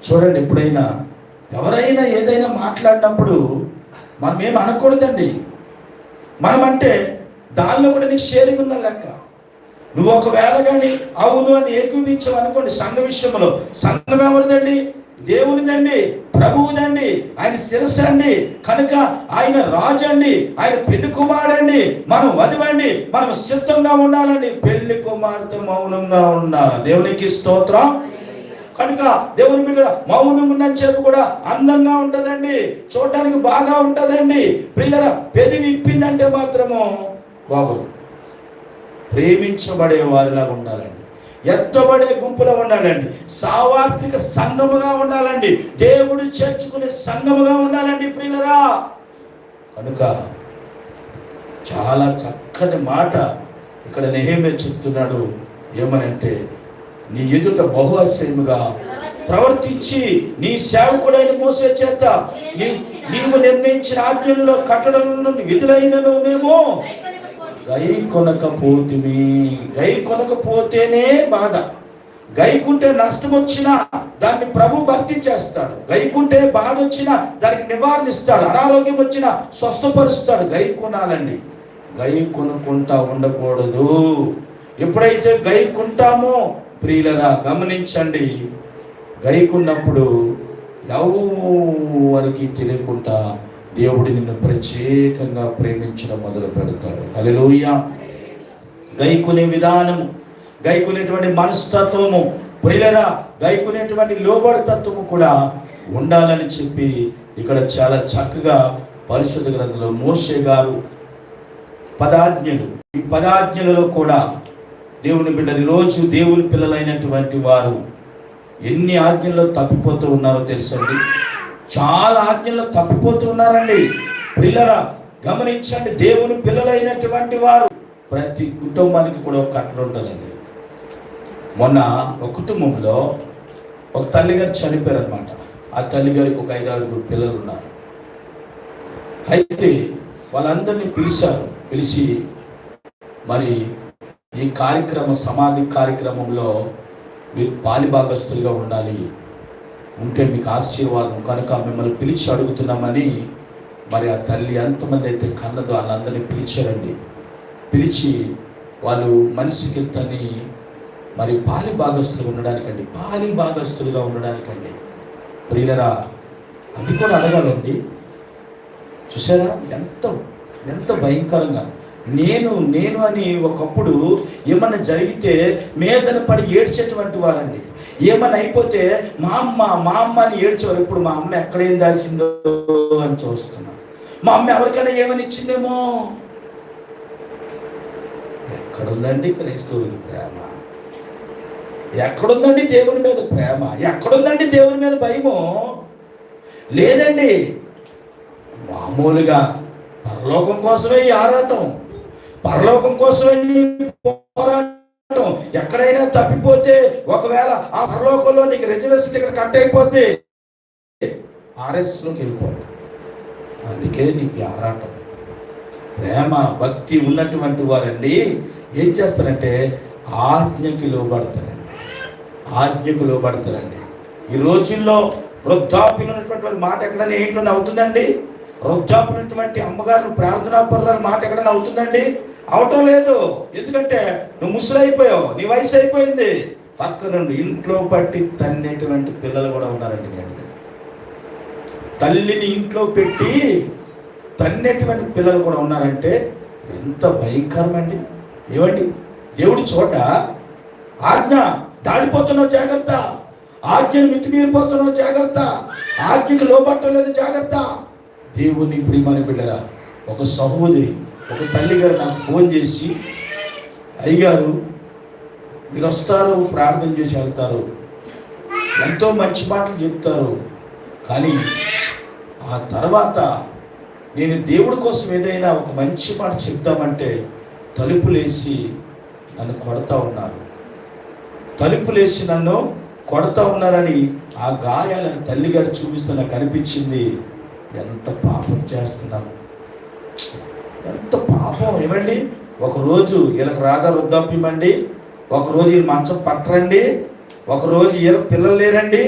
చూడండి, ఎప్పుడైనా ఎవరైనా ఏదైనా మాట్లాడినప్పుడు మనం ఏం అనకూడదండి. మనమంటే దానిలో కూడా నీకు షేరింగ్ ఉందని లెక్క. నువ్వు ఒకవేళ కానీ అవును అని ఏకీవించావు అనుకోండి, సంఘ విషయంలో, సంఘం ఎవరిదండి? దేవునిదండి, ప్రభువుదండి, ఆయన శిరస్సు అండి. కనుక ఆయన రాజు అండి, ఆయన పెళ్లి కుమారుడండి, మనం వధువండి, మనం సిద్ధంగా ఉండాలండి. పెళ్లి కుమార్తె మౌనంగా ఉండాలి. దేవునికి స్తోత్రం. కనుక దేవుని బిడ్డ మౌనం ఉన్నని చెప్పి కూడా అందంగా ఉంటుందండి, చూడడానికి బాగా ఉంటుందండి. పిల్లల పెదవి ఇప్పిందంటే మాత్రము బాబు ప్రేమించబడే వారిలాగా ఉండాలండి, ఎత్తబడే గుంపులో ఉండాలండి, సావార్థిక సంఘముగా ఉండాలండి, దేవుడు చేర్చుకునే సంఘముగా ఉండాలండి ప్రియులరా. కనుక చాలా చక్కని మాట ఇక్కడ నెహెమ్యా చెప్తున్నాడు. ఏమనంటే, నీ ఎదుట బహు అసహ్యముగా ప్రవర్తించి నీ సేవకుడైన మోసే చేత నీవు నిర్ణయించిన ఆజ్ఞల్లో కట్టడలను విధులైనను మేము గై కొనకపోతేనే బాధ. గైకుంటే నష్టం వచ్చినా దాన్ని ప్రభు భర్తీ చేస్తాడు. గైకుంటే బాధ వచ్చినా దానికి నివారణ ఇస్తాడు. అనారోగ్యం వచ్చినా స్వస్థపరుస్తాడు. గై కొనాలండి, గై కొనుక్కుంటా ఉండకూడదు. ఎప్పుడైతే గైకుంటామో ప్రియులరా గమనించండి, గైకున్నప్పుడు ఎవరికి తెలియకుండా దేవుడు నిన్ను ప్రత్యేకంగా ప్రేమించడం మొదలు పెడతాడు. హల్లెలూయా. గైకునే విధానము, గైకునేటువంటి మనస్తత్వము, ప్రియులరా గైకునేటువంటి లోబడి తత్వము కూడా ఉండాలని చెప్పి ఇక్కడ చాలా చక్కగా పరిశుద్ధ గ్రంథంలో మోషే గారు 10 ఆజ్ఞలు, ఈ 10 ఆజ్ఞలలో కూడా దేవుని బిడ్డలు ఈరోజు దేవుని పిల్లలైనటువంటి వారు ఎన్ని ఆజ్ఞల్లో తప్పిపోతూ ఉన్నారో తెలుసండి. చాలా ఆజ్ఞల్లో తప్పిపోతూ ఉన్నారండి. పిల్లరా గమనించండి, దేవుని పిల్లలైనటువంటి వారు ప్రతి కుటుంబానికి కూడా ఒక కట్టలు ఉంటుందండి. మొన్న ఒక కుటుంబంలో ఒక తల్లిగారు చనిపోయారు అనమాట. ఆ తల్లిగారికి ఒక 5-6 పిల్లలు ఉన్నారు. అయితే వాళ్ళందరినీ పిలిచారు. పిలిచి మరి ఈ సమాధి కార్యక్రమంలో మీరు పాలిభాగస్తులుగా ఉండాలి, ఉంటే మీకు ఆశీర్వాదం, కనుక మిమ్మల్ని పిలిచి అడుగుతున్నామని మరి ఆ తల్లి ఎంతమంది అయితే కన్నదో వాళ్ళందరినీ పిలిచారండి. పిలిచి వాళ్ళు మనిషికి తని మరి పాలిభాగస్తులుగా ఉండడానికండి. ప్రియులరా అది కూడా అడగాలండి. చూసారా ఎంత భయంకరంగా. నేను అని ఒకప్పుడు ఏమన్నా జరిగితే మీదన పడి ఏడ్చేటువంటి వారండి. ఏమన్నా అయిపోతే మా అమ్మ అని ఏడ్చేవారు. ఇప్పుడు మా అమ్మ ఎక్కడేం దాల్సిందో అని చూస్తున్నా. మా అమ్మ ఎవరికైనా ఏమని ఇచ్చిందేమో. ఎక్కడుందండి క్రైస్తవుల ప్రేమ? ఎక్కడుందండి దేవుని మీద ప్రేమ? ఎక్కడుందండి దేవుని మీద భయము? లేదండి. మామూలుగా పరలోకం కోసమే ఈ ఆరాటం, పరలోకం కోసమే పోరాటం. ఎక్కడైనా తప్పిపోతే ఒకవేళ ఆ పరలోకంలో నీకు రిజర్వేషన్ టికెట్ కట్ అయిపోతే ఆర్ఎస్లోకి వెళ్ళిపోవాలి. అందుకే నీకు ఆరాటం. ప్రేమ భక్తి ఉన్నటువంటి వారండి ఏం చేస్తారంటే ఆజ్ఞకి లోబడతారండి. ఈ రోజుల్లో వృద్ధాప్యులు ఉన్నటువంటి వారి మాట ఎక్కడైనా ఏంటో అవుతుందండి. వృద్ధాపునటువంటి అమ్మగారు ప్రార్థనా పరుల మాట ఎక్కడైనా అవుతుందండి? అవటం లేదు. ఎందుకంటే నువ్వు ముసలైపోయావు, నీ వయసు అయిపోయింది. పక్క నుండి ఇంట్లో పట్టి తన్నేటువంటి పిల్లలు కూడా ఉన్నారండి. తల్లిని ఇంట్లో పెట్టి తన్నేటువంటి పిల్లలు కూడా ఉన్నారంటే ఎంత భయంకరమండి. ఏమండి, దేవుడి చోట ఆజ్ఞ దాడిపోతున్నావు జాగ్రత్త, ఆజ్ఞను మితిమీరిపోతున్నావు జాగ్రత్త, ఆజ్ఞకు లోబట్టం లేదు జాగ్రత్త. దేవుని ప్రియమైన బిడ్డరా, ఒక సహోదరి, ఒక తల్లి గారు నాకు ఫోన్ చేసి, అయ్యగారు మీరు వస్తారు, ప్రార్థన చేసి వెళ్తారు, ఎంతో మంచి మాటలు చెప్తారు, కానీ ఆ తర్వాత నేను దేవుడి కోసం ఏదైనా ఒక మంచి మాట చెప్తామంటే తలుపులేసి నన్ను కొడతా ఉన్నారని ఆ గాయాల తల్లిగారు చూపిస్తూ నాకు అనిపించింది. ఎంత పాపం చేస్తున్నాను, ఎంత పాపం. ఏమండి, ఒకరోజు వీళ్ళకి రాధా వృద్ధాప్యమండి, ఒకరోజు వీళ్ళు మంచం పట్టరండి, ఒకరోజు వీళ్ళకి పిల్లలు లేరండి,